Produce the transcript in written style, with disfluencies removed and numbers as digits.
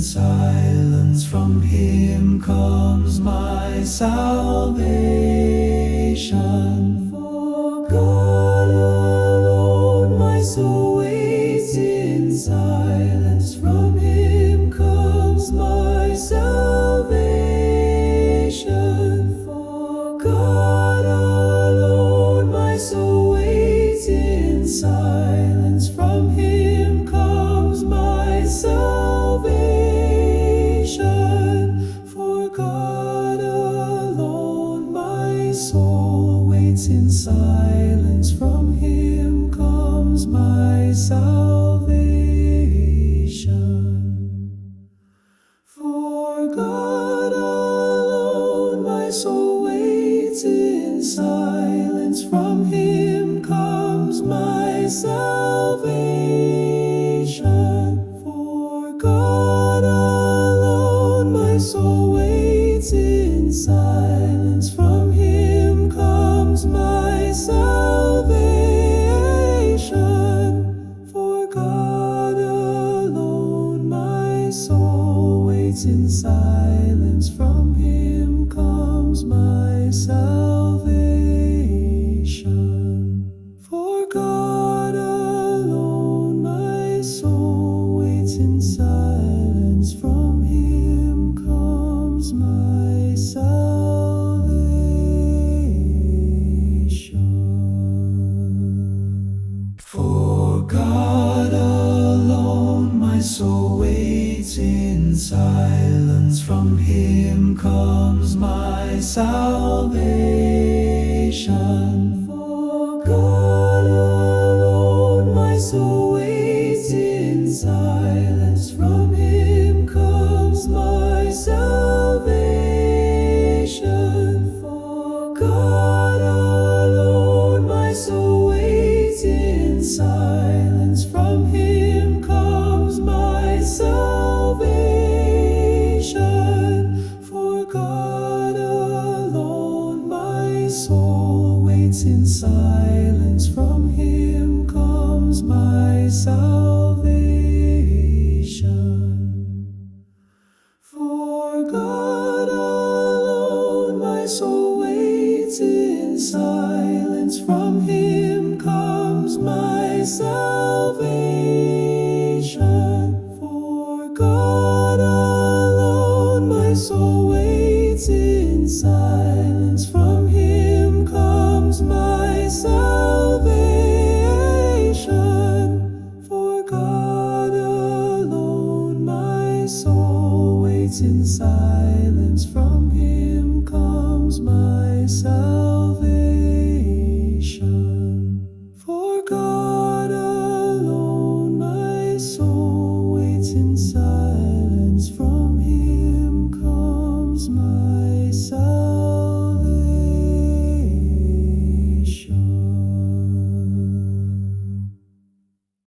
silence, from him comes my salvation. For God alone my soul waits in silence, from him comes my salvation. For God alone my soul waits in silence, from him comes my salvation. For God alone my soul waits in silence, from him comes my salvation. For God alone my soul waits in silence, from him comes my salvation. For God alone my soul waits in silence, from him comes my salvation. For God alone my soul waits in silence, from him comes my salvation. For God alone my soul waits in silence, from him comes my salvation. For God alone my soul waits in silence, from him comes my salvation. For God alone my soul waits in silence, from him comes my salvation. For God alone my soul waits in silence, from him comes my salvation. For God alone my soul waits in silence, from him comes my salvation. For God alone my soul waits in silence, from him comes my salvation. For God alone my soul waits in silence, from him comes my salvation. For God alone my soul waits in silence, from him comes my salvation.